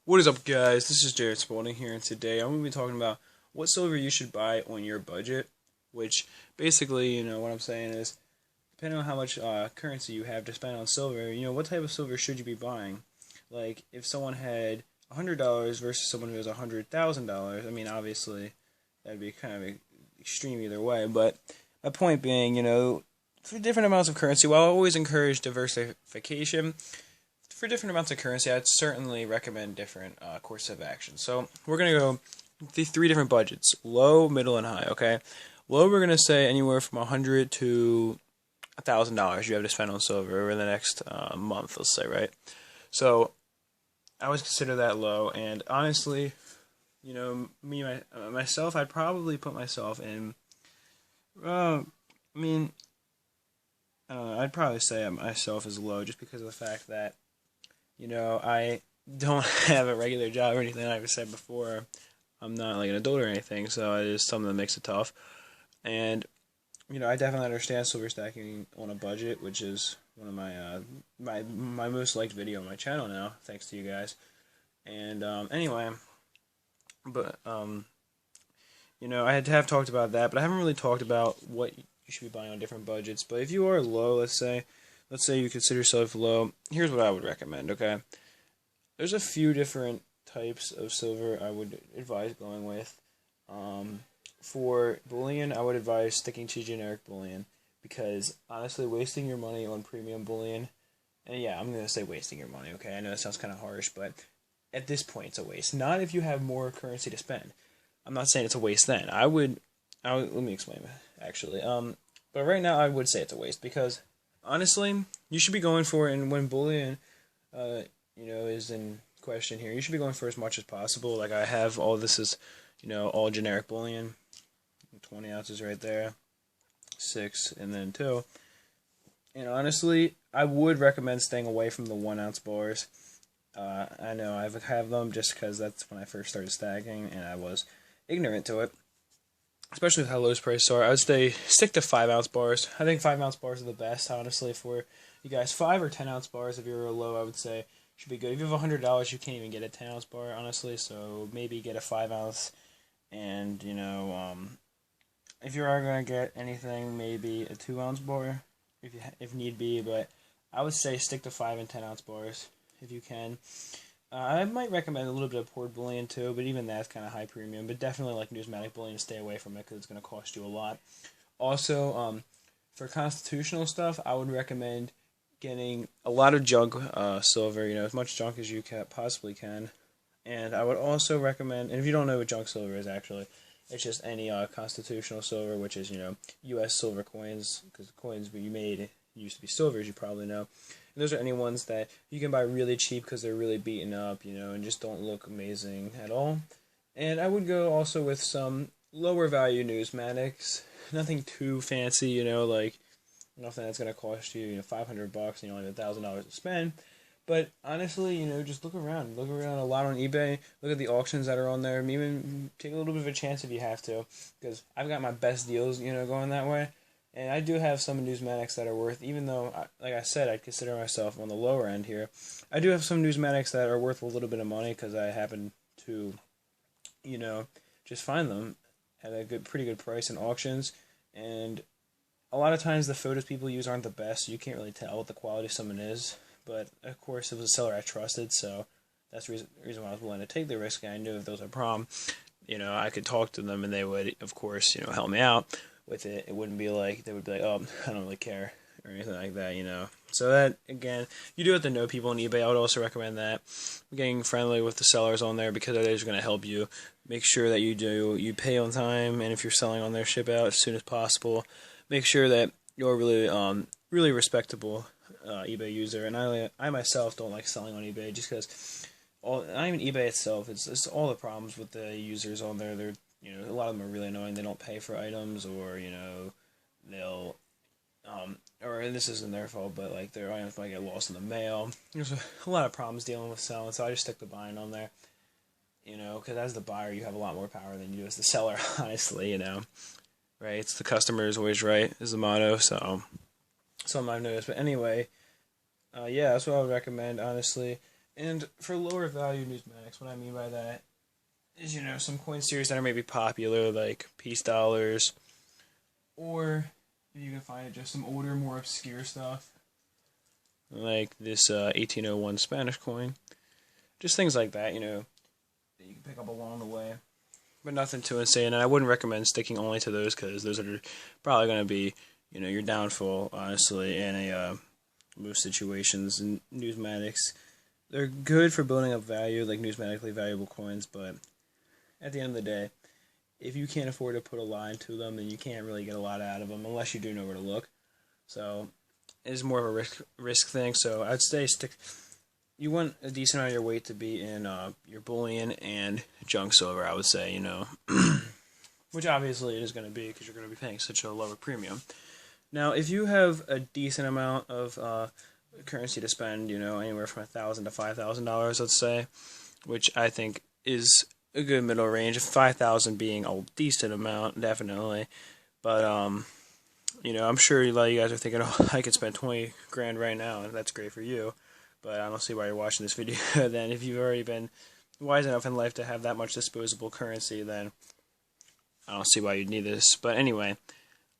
What is up, guys? This is Jared Spalding here, and today I'm going to be talking about what silver you should buy on your budget. Which basically, what I'm saying is, depending on how much currency you have to spend on silver, what type of silver should you be buying? Like, if someone had $100 versus someone who has $100,000, I mean, obviously, that'd be kind of extreme either way. But my point being, for different amounts of currency, while I always encourage diversification, for different amounts of currency, I'd certainly recommend different courses of action. So we're going to go the three different budgets: low, middle, and high. Okay, low, we're going to say anywhere from $100 to $1,000 you have to spend on silver over the next month, let's say, right? So I would consider that low, and honestly, myself, I'd probably put myself in. I mean, I'd probably say myself is low just because of the fact that I don't have a regular job or anything. Like I said before, I'm not like an adult or anything, so it is something that makes it tough. And I definitely understand silver stacking on a budget, which is one of my most liked video on my channel now, thanks to you guys. And anyway, but I had to have talked about that, but I haven't really talked about what you should be buying on different budgets. But if you are low, let's say you consider yourself low, here's what I would recommend, okay? There's a few different types of silver I would advise going with. For bullion, I would advise sticking to generic bullion because, honestly, wasting your money on premium bullion, and yeah, I'm going to say wasting your money, okay? I know that sounds kind of harsh, but at this point, it's a waste. Not if you have more currency to spend. I'm not saying it's a waste then. Let me explain, actually. But right now, I would say it's a waste because, honestly, you should be going for it, and when bullion, is in question here, you should be going for as much as possible. Like I have all this is, all generic bullion, 20 ounces right there, 6, and then 2. And honestly, I would recommend staying away from the 1 ounce bars. I know I have them just because that's when I first started stacking, and I was ignorant to it. Especially with how low those prices are, I would stick to 5 ounce bars. I think 5 ounce bars are the best, honestly, for you guys. 5 or 10 ounce bars, if you're low, I would say should be good. If you have $100, you can't even get a 10 ounce bar, honestly. So maybe get a 5 ounce, and if you are gonna get anything, maybe a 2 ounce bar, if need be. But I would say stick to 5 and 10 ounce bars if you can. I might recommend a little bit of poured bullion too, but even that's kind of high premium. But definitely like numismatic bullion, stay away from it because it's going to cost you a lot. Also, for constitutional stuff, I would recommend getting a lot of junk silver. As much junk as you possibly can. And I would also recommend, and if you don't know what junk silver is, actually, it's just any constitutional silver, which is U.S. silver coins, because the coins you made used to be silver, as you probably know. And those are any ones that you can buy really cheap because they're really beaten up, and just don't look amazing at all. And I would go also with some lower value numismatics, nothing too fancy, like nothing that's gonna cost you, $500, and you only have $1,000 to spend. But honestly, just look around. Look around a lot on eBay. Look at the auctions that are on there. Even take a little bit of a chance if you have to, because I've got my best deals, going that way. And I do have some numismatics that are worth, even though, like I said, I'd consider myself on the lower end here. I do have some numismatics that are worth a little bit of money because I happen to, just find them at a pretty good price in auctions. And a lot of times the photos people use aren't the best, so you can't really tell what the quality of someone is. But, of course, it was a seller I trusted, so that's the reason why I was willing to take the risk. And I knew if there was a problem, I could talk to them and they would, of course, help me out with it. It wouldn't be like they would be like, oh, I don't really care or anything like that. So that, again, you do have to know people on eBay. I would also recommend that getting friendly with the sellers on there because that is going to help you. Make sure that you pay on time, and if you're selling on there, ship out as soon as possible. Make sure that you're really respectable eBay user. And I myself don't like selling on eBay just because not even eBay itself. It's all the problems with the users on there. They're a lot of them are really annoying. They don't pay for items, or they'll or this isn't their fault, but like their items might get lost in the mail. There's a lot of problems dealing with selling, so I just stick to buying on there. Because as the buyer, you have a lot more power than you do as the seller. Honestly, right? It's the customer is always right is the motto. So something I've noticed. But anyway, yeah, that's what I would recommend, honestly. And for lower value numismatics, what I mean by that is, some coin series that are maybe popular, like Peace Dollars, or if you can find it, just some older, more obscure stuff, like this 1801 Spanish coin. Just things like that, that you can pick up along the way. But nothing too insane, and I wouldn't recommend sticking only to those, because those are probably going to be, your downfall, honestly, in most situations. And numismatics, they're good for building up value, like numismatically valuable coins, but at the end of the day, if you can't afford to put a line to them, then you can't really get a lot out of them, unless you do know where to look. So, it's more of a risk thing, so I'd say you want a decent amount of your weight to be in your bullion and junk silver, I would say, which obviously it is going to be, because you're going to be paying such a lower premium. Now, if you have a decent amount of currency to spend, anywhere from $1,000 to $5,000, let's say, which I think is a good middle range, $5,000 being a decent amount, definitely, but I'm sure a lot of you guys are thinking, oh, I could spend 20 grand right now, and that's great for you. But I don't see why you're watching this video then. If you've already been wise enough in life to have that much disposable currency, then I don't see why you'd need this. But anyway,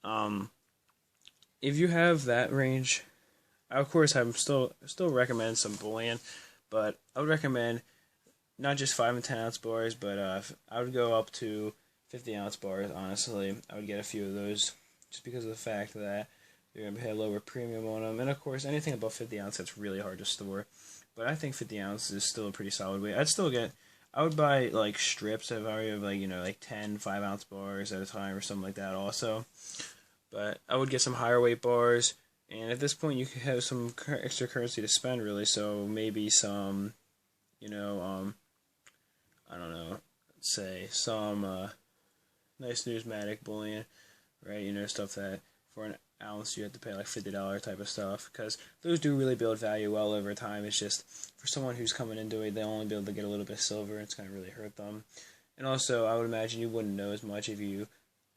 if you have that range, I of course I still recommend some bullion, but I would recommend not just 5 and 10 ounce bars, but I would go up to 50 ounce bars. Honestly, I would get a few of those just because of the fact that you're going to pay a lower premium on them. And of course, anything above 50 ounce, that's really hard to store. But I think 50 ounce is still a pretty solid weight. I would buy like strips of like 10 5-ounce bars at a time or something like that also. But I would get some higher weight bars. And at this point, you could have some extra currency to spend, really. So maybe some, I don't know, say some nice numismatic bullion, right? Stuff that for an ounce you have to pay like $50 type of stuff, because those do really build value well over time. It's just for someone who's coming into it, they'll only be able to get a little bit of silver. It's going to really hurt them. And also, I would imagine you wouldn't know as much if you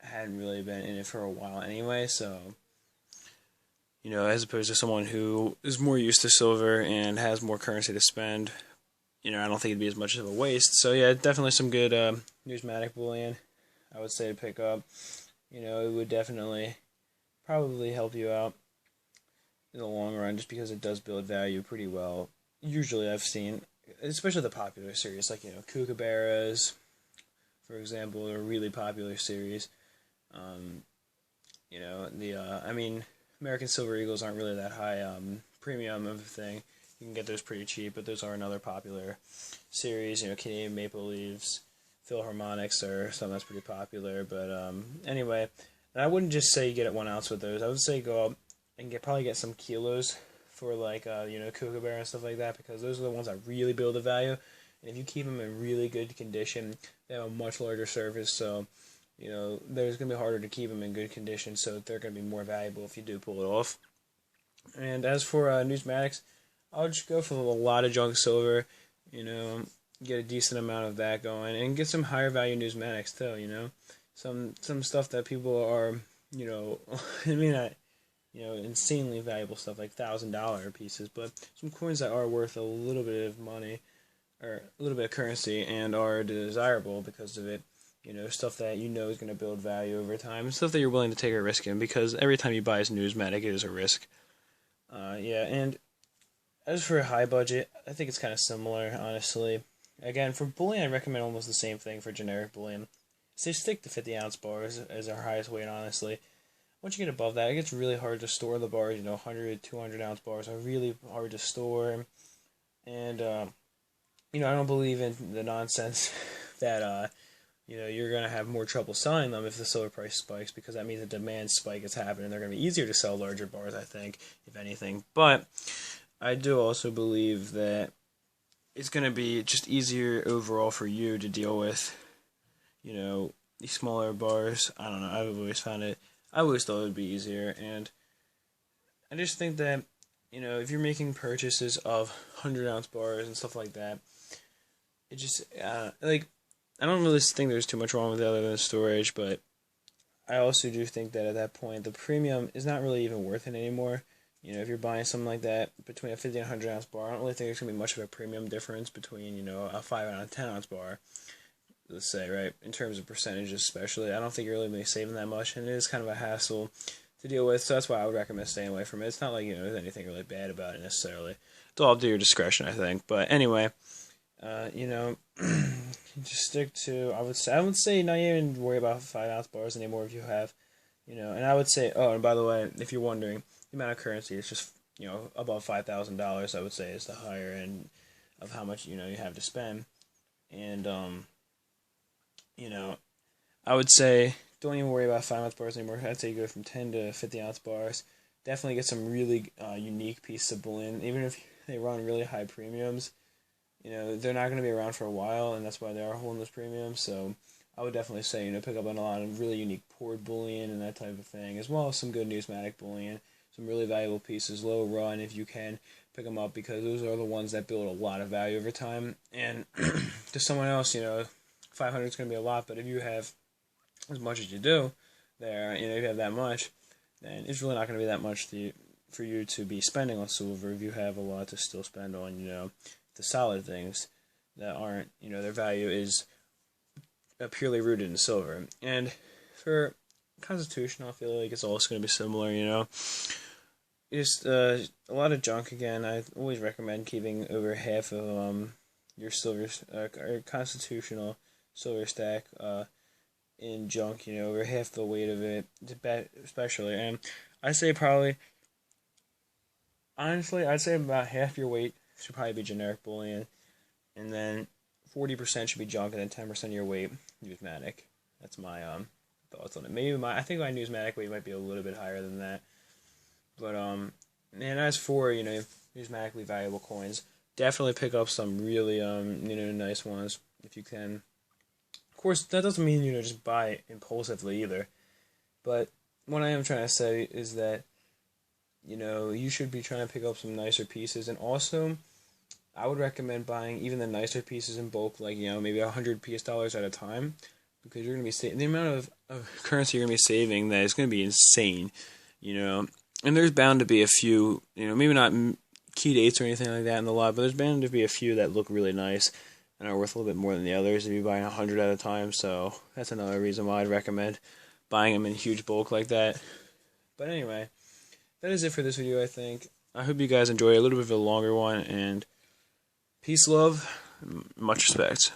hadn't really been in it for a while anyway. So, as opposed to someone who is more used to silver and has more currency to spend, I don't think it'd be as much of a waste. So yeah, definitely some good numismatic bullion, I would say, to pick up. It would definitely probably help you out in the long run, just because it does build value pretty well. Usually I've seen, especially the popular series, like, Kookaburras, for example, are a really popular series. American Silver Eagles aren't really that high premium of a thing. You can get those pretty cheap, but those are another popular series. Canadian Maple Leafs, Philharmonics are something that's pretty popular. But anyway, and I wouldn't just say get it 1 ounce with those. I would say go up and probably get some kilos for like Kookaburra and stuff like that, because those are the ones that really build the value. And if you keep them in really good condition, they have a much larger surface, so there's going to be harder to keep them in good condition, so they're going to be more valuable if you do pull it off. And as for numismatics, I would just go for a lot of junk silver, get a decent amount of that going, and get some higher value numismatics too, some stuff that people are, insanely valuable stuff, like $1,000 pieces, but some coins that are worth a little bit of money, or a little bit of currency, and are desirable because of it. Stuff that is going to build value over time, stuff that you're willing to take a risk in, because every time you buy a numismatic, it is a risk. And as for a high budget, I think it's kind of similar, honestly. Again, for bullion, I recommend almost the same thing for generic bullion. So stick to 50 ounce bars as our highest weight, honestly. Once you get above that, it gets really hard to store the bars. 100, 200 ounce bars are really hard to store. And, I don't believe in the nonsense that, you're going to have more trouble selling them if the silver price spikes, because that means a demand spike is happening. They're going to be easier to sell larger bars, I think, if anything. But I do also believe that it's going to be just easier overall for you to deal with, these smaller bars. I don't know. I always thought it would be easier. And I just think that, if you're making purchases of 100 ounce bars and stuff like that, it just, I don't really think there's too much wrong with it other than storage, but I also do think that at that point, the premium is not really even worth it anymore. You know, if you're buying something like that between a 50 and 100 ounce bar, I don't really think there's gonna be much of a premium difference between, you know, a 5 and a 10 ounce bar. Let's say, right, in terms of percentages, especially. I don't think you're really gonna be saving that much, and it is kind of a hassle to deal with. So that's why I would recommend staying away from it. It's not like, you know, there's anything really bad about it necessarily. It's all up to your discretion, I think. But anyway, you know, just stick to. I would say not even worry about 5 ounce bars anymore if you have, you know. And I would say, oh, and by the way, if you're wondering, the amount of currency is just, you know, above $5,000. I would say is the higher end of how much, you know, you have to spend. And you know, I would say don't even worry about 5 ounce bars anymore. I'd say go from 10 to 50 ounce bars. Definitely get some really unique pieces of bullion, even if they run really high premiums. You know, they're not going to be around for a while, and that's why they are holding those premiums. So I would definitely say, you know, pick up on a lot of really unique poured bullion and that type of thing, as well as some good numismatic bullion, some really valuable pieces, low run if you can pick them up, because those are the ones that build a lot of value over time. And to someone else, you know, 500 is going to be a lot, but if you have as much as you do there, you know, if you have that much, then it's really not going to be that much for you to be spending on silver if you have a lot to still spend on, you know, the solid things that aren't, you know, their value is purely rooted in silver. And for constitutional, I feel like it's also going to be similar, you know. Just a lot of junk again. I always recommend keeping over half of your silver or constitutional silver stack in junk, you know, over half the weight of it, especially. And I say probably, honestly, I'd say about half your weight should probably be generic bullion, and then 40% should be junk, and then 10% of your weight numismatic. That's my thoughts on it. I think my numismatic weight might be a little bit higher than that, but and as for, you know, numismatically valuable coins, definitely pick up some really you know, nice ones if you can. Of course, that doesn't mean, you know, just buy impulsively either. But what I am trying to say is that, you know, you should be trying to pick up some nicer pieces. And also, I would recommend buying even the nicer pieces in bulk, like, you know, maybe $100 PS at a time, because you're going to be saving the amount of currency you're going to be saving, that is going to be insane, you know. And there's bound to be a few, you know, maybe not key dates or anything like that in the lot, but there's bound to be a few that look really nice and are worth a little bit more than the others if you buy 100 at a time. So that's another reason why I'd recommend buying them in huge bulk like that. But anyway, that is it for this video, I think. I hope you guys enjoy a little bit of a longer one, and peace, love, much respect.